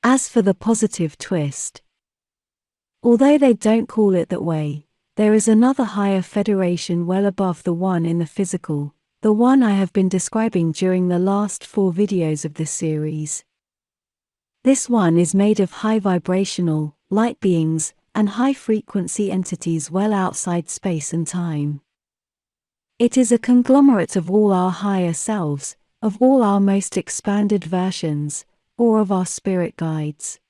As for the positive twist, although they don't call it that way, there is another higher federation well above the one in the physical, the one I have been describing during the last 4 videos of this series. This one is made of high vibrational, light beings, and high-frequency entities well outside space and time. It is a conglomerate of all our higher selves, of all our most expanded versions, or of our spirit guides.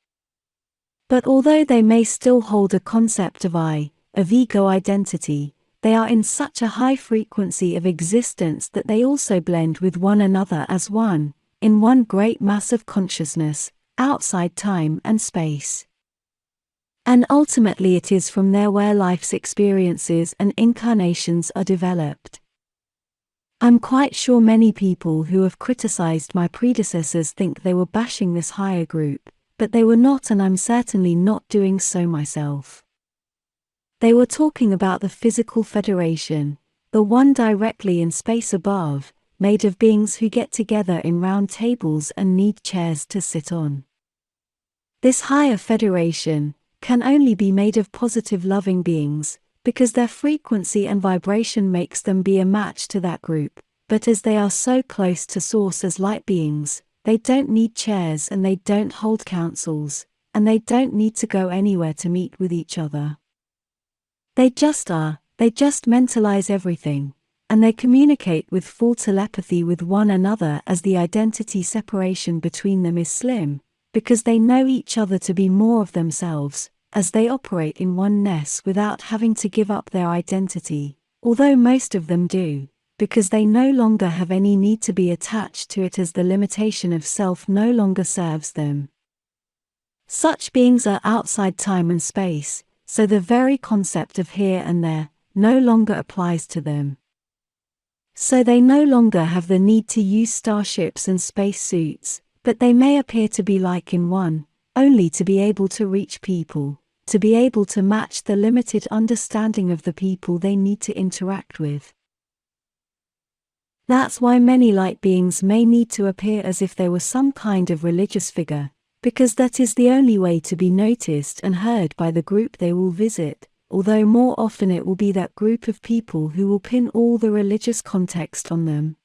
But although they may still hold a concept of I, of ego identity, they are in such a high frequency of existence that they also blend with one another as one, in one great mass of consciousness, outside time and space. And ultimately it is from there where life's experiences and incarnations are developed. I'm quite sure many people who have criticized my predecessors think they were bashing this higher group, but they were not, and I'm certainly not doing so myself. They were talking about the physical federation, the one directly in space above, made of beings who get together in round tables and need chairs to sit on. This higher federation can only be made of positive loving beings, because their frequency and vibration makes them be a match to that group, but as they are so close to source as light beings, they don't need chairs and they don't hold councils, and they don't need to go anywhere to meet with each other. They just are, they just mentalize everything, and they communicate with full telepathy with one another as the identity separation between them is slim, because they know each other to be more of themselves, as they operate in oneness without having to give up their identity, although most of them do, because they no longer have any need to be attached to it as the limitation of self no longer serves them. Such beings are outside time and space, so the very concept of here and there no longer applies to them. So they no longer have the need to use starships and space suits, but they may appear to be like in one, only to be able to reach people, to be able to match the limited understanding of the people they need to interact with. That's why many light beings may need to appear as if they were some kind of religious figure, because that is the only way to be noticed and heard by the group they will visit, although more often it will be that group of people who will pin all the religious context on them.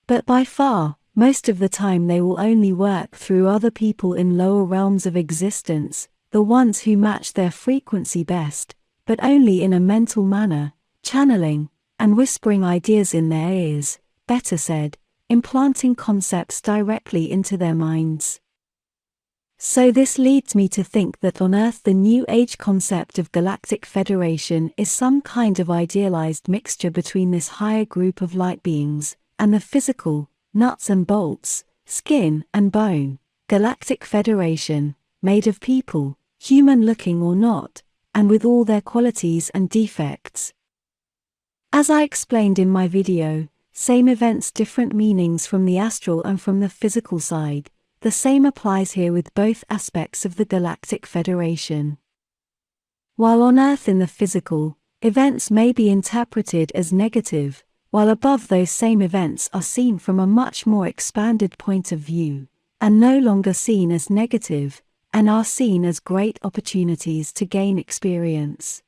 But by far, most of the time they will only work through other people in lower realms of existence, the ones who match their frequency best, but only in a mental manner, channeling, and whispering ideas in their ears, better said, implanting concepts directly into their minds. So this leads me to think that on Earth the New Age concept of Galactic Federation is some kind of idealized mixture between this higher group of light beings, and the physical, nuts and bolts, skin and bone, Galactic Federation, made of people, human-looking or not, and with all their qualities and defects. As I explained in my video, same events different meanings from the astral and from the physical side, the same applies here with both aspects of the Galactic Federation. While on Earth in the physical, events may be interpreted as negative, while above those same events are seen from a much more expanded point of view, and no longer seen as negative, and are seen as great opportunities to gain experience.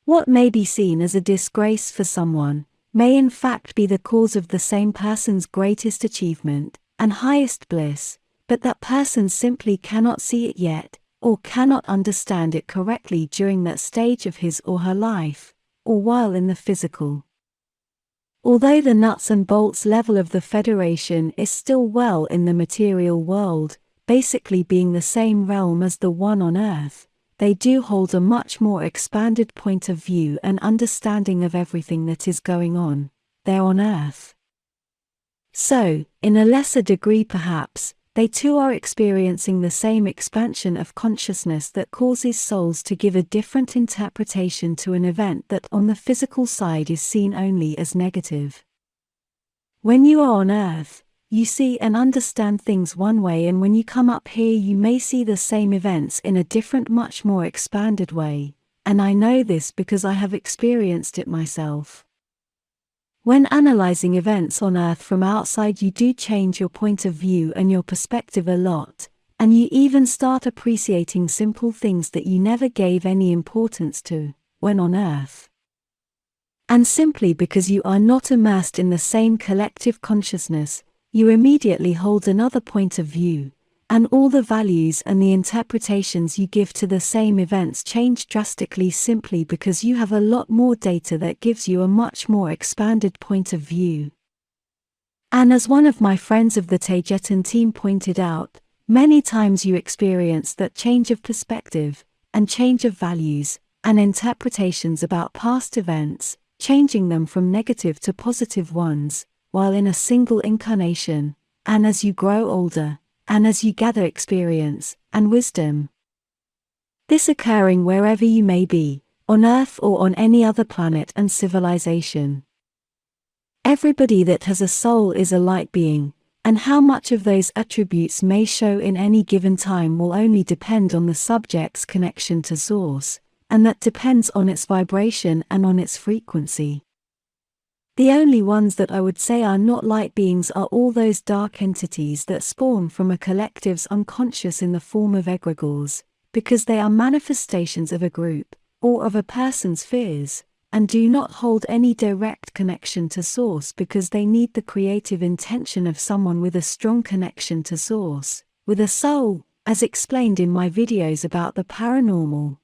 What may be seen as a disgrace for someone, may in fact be the cause of the same person's greatest achievement, and highest bliss, but that person simply cannot see it yet, or cannot understand it correctly during that stage of his or her life, or while in the physical. Although the nuts and bolts level of the Federation is still well in the material world, basically being the same realm as the one on Earth, they do hold a much more expanded point of view and understanding of everything that is going on there on Earth. So, in a lesser degree perhaps, they too are experiencing the same expansion of consciousness that causes souls to give a different interpretation to an event that on the physical side is seen only as negative. When you are on Earth, you see and understand things one way, and when you come up here you may see the same events in a different, much more expanded way, and I know this because I have experienced it myself. When analyzing events on Earth from outside you do change your point of view and your perspective a lot, and you even start appreciating simple things that you never gave any importance to when on Earth. And simply because you are not immersed in the same collective consciousness, you immediately hold another point of view, and all the values and the interpretations you give to the same events change drastically simply because you have a lot more data that gives you a much more expanded point of view. And as one of my friends of the Taygetan team pointed out, many times you experience that change of perspective, and change of values, and interpretations about past events, changing them from negative to positive ones, while in a single incarnation, and as you grow older, and as you gather experience and wisdom. This occurring wherever you may be, on Earth or on any other planet and civilization. Everybody that has a soul is a light being, and how much of those attributes may show in any given time will only depend on the subject's connection to Source, and that depends on its vibration and on its frequency. The only ones that I would say are not light beings are all those dark entities that spawn from a collective's unconscious in the form of egregores, because they are manifestations of a group, or of a person's fears, and do not hold any direct connection to Source because they need the creative intention of someone with a strong connection to Source, with a soul, as explained in my videos about the paranormal.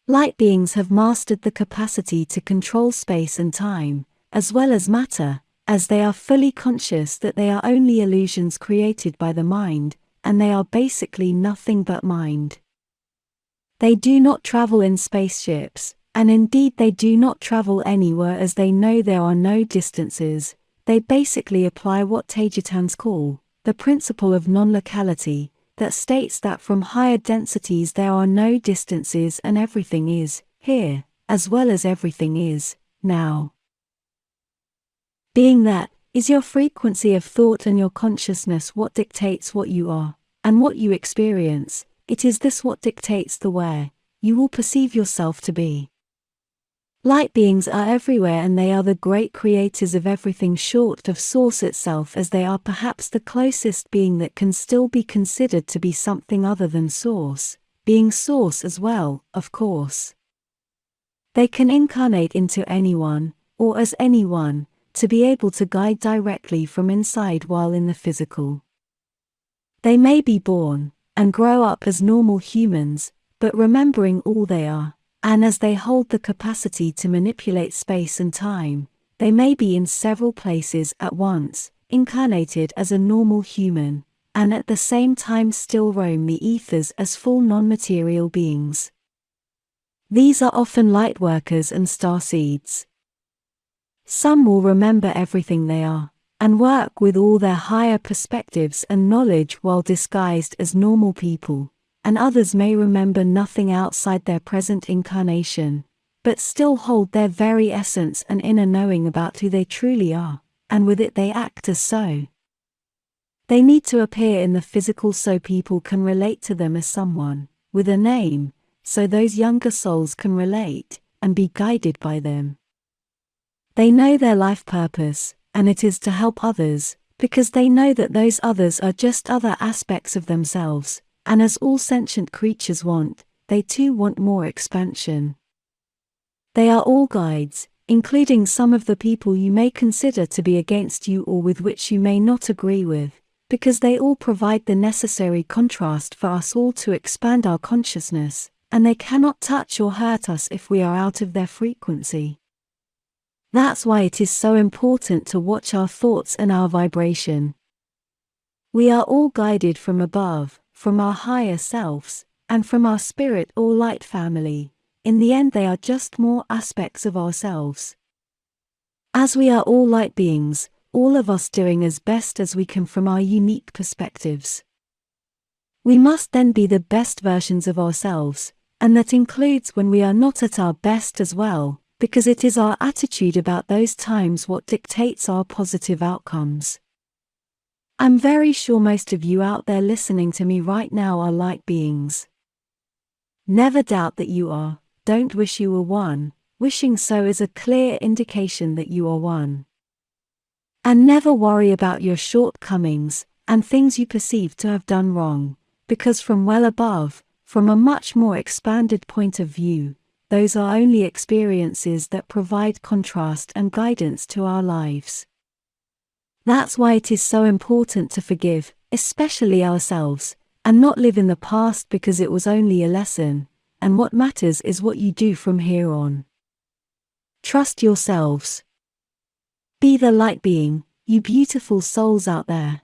Light beings have mastered the capacity to control space and time, as well as matter, as they are fully conscious that they are only illusions created by the mind, and they are basically nothing but mind. They do not travel in spaceships, and indeed they do not travel anywhere as they know there are no distances. They basically apply what Taygeteanos call the principle of non-locality, that states that from higher densities there are no distances and everything is here, as well as everything is now. Being that, is your frequency of thought and your consciousness what dictates what you are, and what you experience. It is this what dictates the where you will perceive yourself to be. Light beings are everywhere and they are the great creators of everything short of Source itself, as they are perhaps the closest being that can still be considered to be something other than Source, being Source as well, of course. They can incarnate into anyone, or as anyone, to be able to guide directly from inside while in the physical. They may be born, and grow up as normal humans, but remembering all they are, and as they hold the capacity to manipulate space and time, they may be in several places at once, incarnated as a normal human, and at the same time still roam the ethers as full non-material beings. These are often light workers and starseeds. Some will remember everything they are, and work with all their higher perspectives and knowledge while disguised as normal people, and others may remember nothing outside their present incarnation, but still hold their very essence and inner knowing about who they truly are, and with it they act as so. They need to appear in the physical so people can relate to them as someone, with a name, so those younger souls can relate, and be guided by them. They know their life purpose, and it is to help others, because they know that those others are just other aspects of themselves, and as all sentient creatures want, they too want more expansion. They are all guides, including some of the people you may consider to be against you or with which you may not agree with, because they all provide the necessary contrast for us all to expand our consciousness, and they cannot touch or hurt us if we are out of their frequency. That's why it is so important to watch our thoughts and our vibration. We are all guided from above, from our higher selves, and from our spirit or light family. In the end they are just more aspects of ourselves. As we are all light beings, all of us doing as best as we can from our unique perspectives. We must then be the best versions of ourselves, and that includes when we are not at our best as well, because it is our attitude about those times what dictates our positive outcomes. I'm very sure most of you out there listening to me right now are light beings. Never doubt that you are, don't wish you were one, wishing so is a clear indication that you are one. And never worry about your shortcomings, and things you perceive to have done wrong, because from well above, from a much more expanded point of view, those are only experiences that provide contrast and guidance to our lives. That's why it is so important to forgive, especially ourselves, and not live in the past because it was only a lesson, and what matters is what you do from here on. Trust yourselves. Be the light being, you beautiful souls out there.